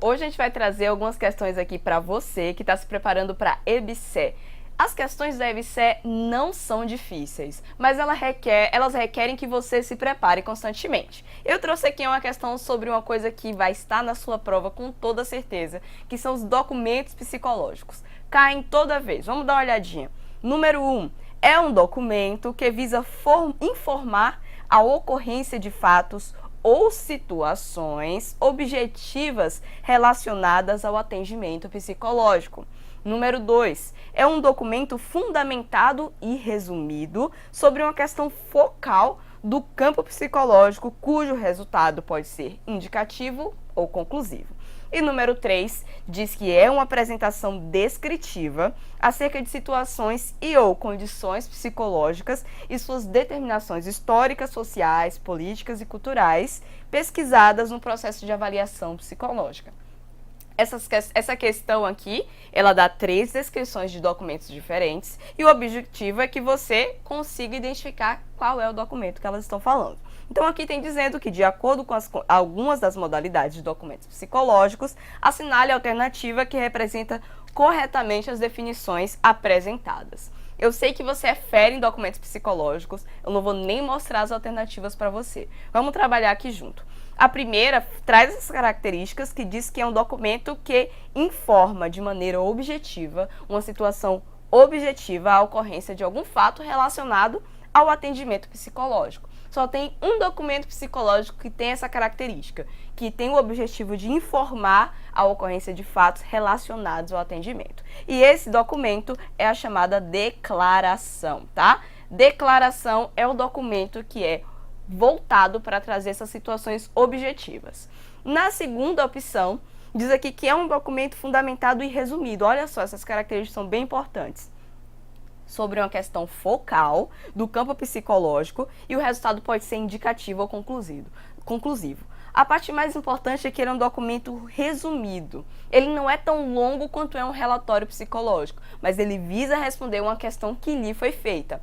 Hoje a gente vai trazer algumas questões aqui para você que está se preparando para EBSER. As questões da EBSER não são difíceis, mas elas requerem que você se prepare constantemente. Eu trouxe aqui uma questão sobre uma coisa que vai estar na sua prova com toda certeza, que são os documentos psicológicos. Caem toda vez. Vamos dar uma olhadinha. Número 1. É um documento que visa informar a ocorrência de fatos ou situações objetivas relacionadas ao atendimento psicológico. Número 2, é um documento fundamentado e resumido sobre uma questão focal do campo psicológico, cujo resultado pode ser indicativo ou conclusivo. E número 3, diz que é uma apresentação descritiva acerca de situações e ou condições psicológicas e suas determinações históricas, sociais, políticas e culturais pesquisadas no processo de avaliação psicológica. Essa questão aqui, ela dá 3 descrições de documentos diferentes e o objetivo é que você consiga identificar qual é o documento que elas estão falando. Então aqui tem dizendo que, de acordo com algumas das modalidades de documentos psicológicos, assinale a alternativa que representa corretamente as definições apresentadas. Eu sei que você é fera em documentos psicológicos, eu não vou nem mostrar as alternativas para você. Vamos trabalhar aqui junto. A primeira traz essas características que diz que é um documento que informa de maneira objetiva uma situação objetiva à ocorrência de algum fato relacionado ao atendimento psicológico. Só tem um documento psicológico que tem essa característica, que tem o objetivo de informar a ocorrência de fatos relacionados ao atendimento. E esse documento é a chamada declaração, tá? Declaração é o documento que é voltado para trazer essas situações objetivas. Na segunda opção, diz aqui que é um documento fundamentado e resumido. Olha só, essas características são bem importantes. Sobre uma questão focal do campo psicológico e o resultado pode ser indicativo ou conclusivo. A parte mais importante é que ele é um documento resumido. Ele não é tão longo quanto é um relatório psicológico, mas ele visa responder uma questão que lhe foi feita.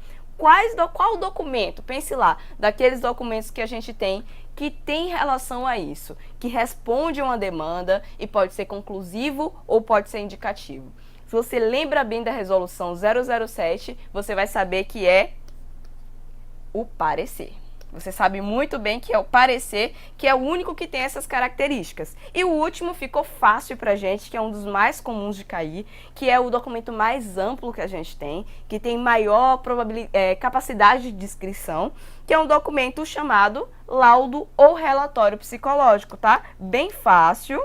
Qual documento? Pense lá, daqueles documentos que a gente tem que tem relação a isso, que responde a uma demanda e pode ser conclusivo ou pode ser indicativo. Se você lembra bem da resolução 007, você vai saber que é o parecer. Você sabe muito bem que é o parecer, que é o único que tem essas características. E o último ficou fácil pra gente, que é um dos mais comuns de cair, que é o documento mais amplo que a gente tem, que tem maior capacidade de descrição, que é um documento chamado laudo ou relatório psicológico, tá? Bem fácil,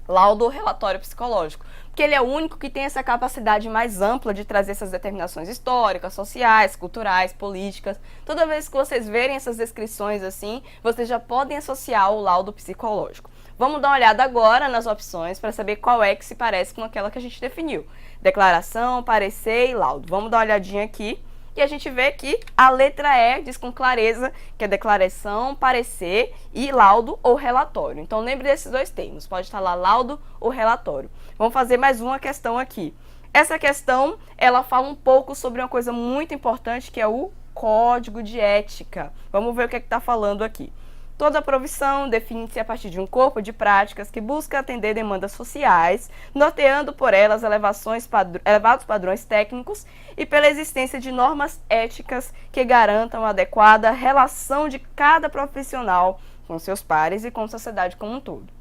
laudo ou relatório psicológico, porque ele é o único que tem essa capacidade mais ampla de trazer essas determinações históricas, sociais, culturais, políticas. Toda vez que vocês verem essas descrições assim, vocês já podem associar o laudo psicológico. Vamos dar uma olhada agora nas opções para saber qual é que se parece com aquela que a gente definiu. Declaração, parecer e laudo. Vamos dar uma olhadinha aqui. E a gente vê que a letra E diz com clareza que é declaração, parecer e laudo ou relatório. Então lembre desses dois termos, pode estar lá laudo ou relatório. Vamos fazer mais uma questão aqui. Essa questão, ela fala um pouco sobre uma coisa muito importante que é o código de ética. Vamos ver o que está falando aqui. Toda profissão define-se a partir de um corpo de práticas que busca atender demandas sociais, norteando por elas elevados padrões técnicos e pela existência de normas éticas que garantam a adequada relação de cada profissional com seus pares e com a sociedade como um todo.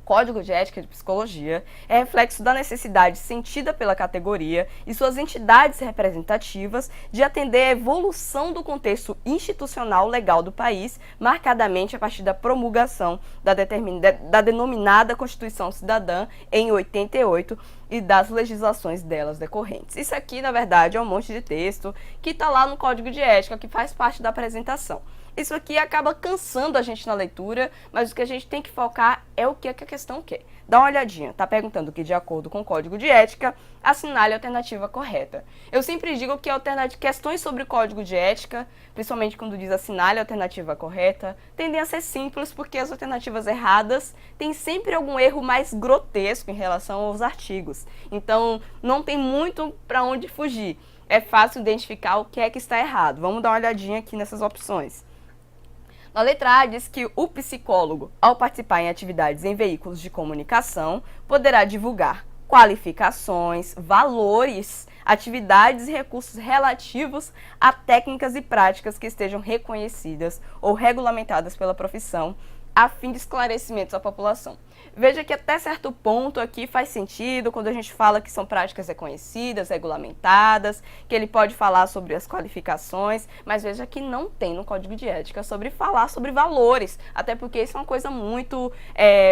Código de Ética de Psicologia é reflexo da necessidade sentida pela categoria e suas entidades representativas de atender à evolução do contexto institucional legal do país, marcadamente a partir da promulgação da denominada Constituição Cidadã em 88 e das legislações delas decorrentes. Isso aqui, na verdade, é um monte de texto que está lá no Código de Ética, que faz parte da apresentação. Isso aqui acaba cansando a gente na leitura, mas o que a gente tem que focar é o que a questão quer. Dá uma olhadinha, tá perguntando que, de acordo com o Código de Ética, assinale a alternativa correta. Eu sempre digo que questões sobre o Código de Ética, principalmente quando diz assinale a alternativa correta, tendem a ser simples porque as alternativas erradas têm sempre algum erro mais grotesco em relação aos artigos. Então, não tem muito para onde fugir. É fácil identificar o que é que está errado. Vamos dar uma olhadinha aqui nessas opções. Na letra A diz que o psicólogo, ao participar em atividades em veículos de comunicação, poderá divulgar qualificações, valores, atividades e recursos relativos a técnicas e práticas que estejam reconhecidas ou regulamentadas pela profissão, a fim de esclarecimentos à população. Veja que até certo ponto aqui faz sentido quando a gente fala que são práticas reconhecidas, regulamentadas, que ele pode falar sobre as qualificações, mas veja que não tem no Código de Ética sobre falar sobre valores, até porque isso é uma coisa muito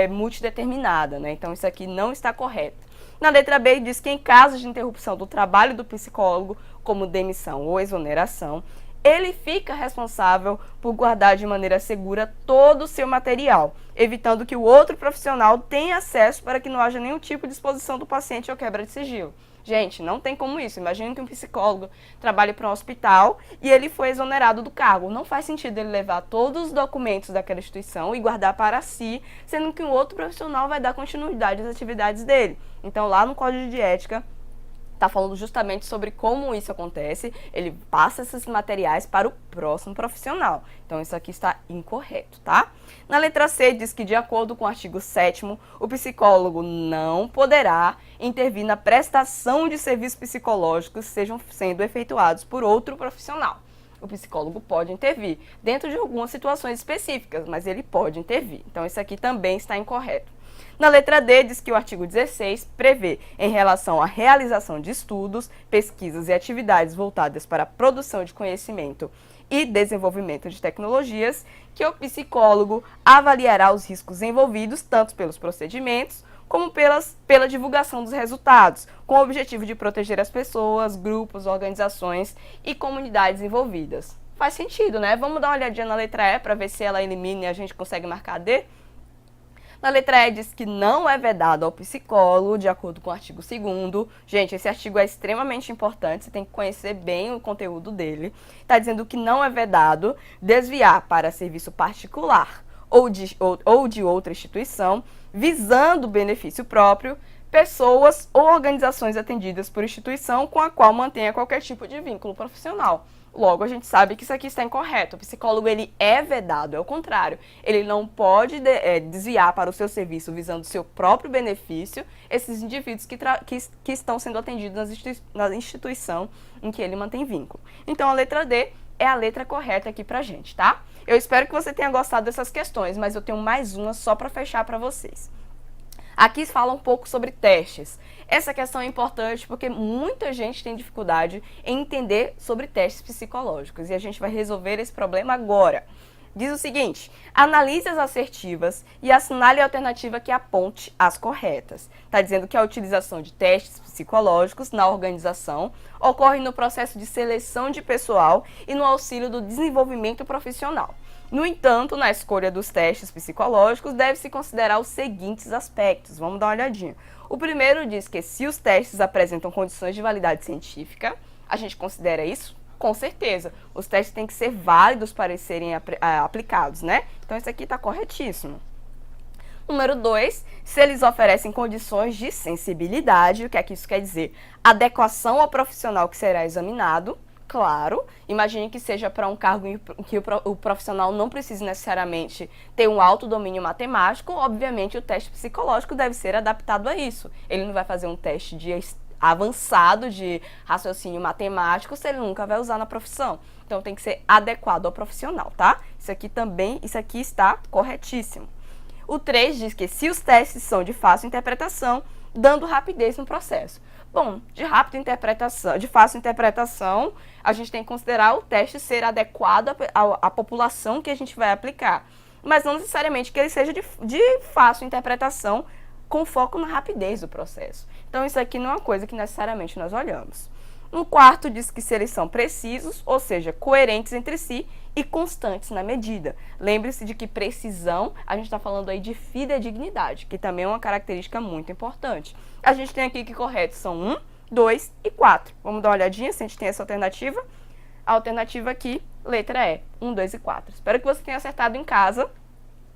multideterminada, né? Então isso aqui não está correto. Na letra B diz que em caso de interrupção do trabalho do psicólogo, como demissão ou exoneração, ele fica responsável por guardar de maneira segura todo o seu material, evitando que o outro profissional tenha acesso para que não haja nenhum tipo de exposição do paciente ou quebra de sigilo. Gente, não tem como isso. Imagine que um psicólogo trabalhe para um hospital e ele foi exonerado do cargo. Não faz sentido ele levar todos os documentos daquela instituição e guardar para si, sendo que um outro profissional vai dar continuidade às atividades dele. Então, lá no Código de Ética, está falando justamente sobre como isso acontece, ele passa esses materiais para o próximo profissional. Então, isso aqui está incorreto, tá? Na letra C, diz que, de acordo com o artigo 7º, o psicólogo não poderá intervir na prestação de serviços psicológicos que sejam sendo efetuados por outro profissional. O psicólogo pode intervir dentro de algumas situações específicas, mas ele pode intervir. Então, isso aqui também está incorreto. Na letra D, diz que o artigo 16 prevê, em relação à realização de estudos, pesquisas e atividades voltadas para a produção de conhecimento e desenvolvimento de tecnologias, que o psicólogo avaliará os riscos envolvidos, tanto pelos procedimentos, como pela divulgação dos resultados, com o objetivo de proteger as pessoas, grupos, organizações e comunidades envolvidas. Faz sentido, né? Vamos dar uma olhadinha na letra E para ver se ela elimina e a gente consegue marcar D? Na letra E diz que não é vedado ao psicólogo, de acordo com o artigo 2º. Gente, esse artigo é extremamente importante, você tem que conhecer bem o conteúdo dele. Está dizendo que não é vedado desviar para serviço particular ou de outra instituição, visando benefício próprio, pessoas ou organizações atendidas por instituição com a qual mantenha qualquer tipo de vínculo profissional. Logo, a gente sabe que isso aqui está incorreto. O psicólogo, ele é vedado, é o contrário. Ele não pode desviar para o seu serviço visando o seu próprio benefício esses indivíduos que estão sendo atendidos na instituição em que ele mantém vínculo. Então, a letra D é a letra correta aqui pra gente, tá? Eu espero que você tenha gostado dessas questões, mas eu tenho mais uma só para fechar para vocês. Aqui fala um pouco sobre testes. Essa questão é importante porque muita gente tem dificuldade em entender sobre testes psicológicos e a gente vai resolver esse problema agora. Diz o seguinte: analise as assertivas e assinale a alternativa que aponte as corretas. Está dizendo que a utilização de testes psicológicos na organização ocorre no processo de seleção de pessoal e no auxílio do desenvolvimento profissional. No entanto, na escolha dos testes psicológicos, deve-se considerar os seguintes aspectos. Vamos dar uma olhadinha. O primeiro diz que se os testes apresentam condições de validade científica, a gente considera isso? Com certeza. Os testes têm que ser válidos para serem aplicados, né? Então, isso aqui está corretíssimo. Número 2, se eles oferecem condições de sensibilidade, o que é que isso quer dizer? Adequação ao profissional que será examinado. Claro, imagine que seja para um cargo em que o profissional não precise necessariamente ter um alto domínio matemático, obviamente o teste psicológico deve ser adaptado a isso. Ele não vai fazer um teste avançado de raciocínio matemático se ele nunca vai usar na profissão. Então tem que ser adequado ao profissional, tá? Isso aqui está corretíssimo. O 3 diz que se os testes são de fácil interpretação, dando rapidez no processo. Bom, de fácil interpretação, a gente tem que considerar o teste ser adequado à população que a gente vai aplicar. Mas não necessariamente que ele seja de fácil interpretação com foco na rapidez do processo. Então, isso aqui não é uma coisa que necessariamente nós olhamos. No 4 diz que se eles são precisos, ou seja, coerentes entre si e constantes na medida. Lembre-se de que precisão, a gente está falando aí de fidedignidade, que também é uma característica muito importante. A gente tem aqui que corretos são 1, 2 e 4. Vamos dar uma olhadinha se a gente tem essa alternativa. A alternativa aqui, letra E, 1, 2 e 4. Espero que você tenha acertado em casa.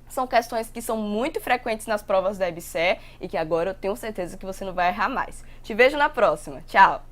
São questões que são muito frequentes nas provas da EBSER e que agora eu tenho certeza que você não vai errar mais. Te vejo na próxima. Tchau!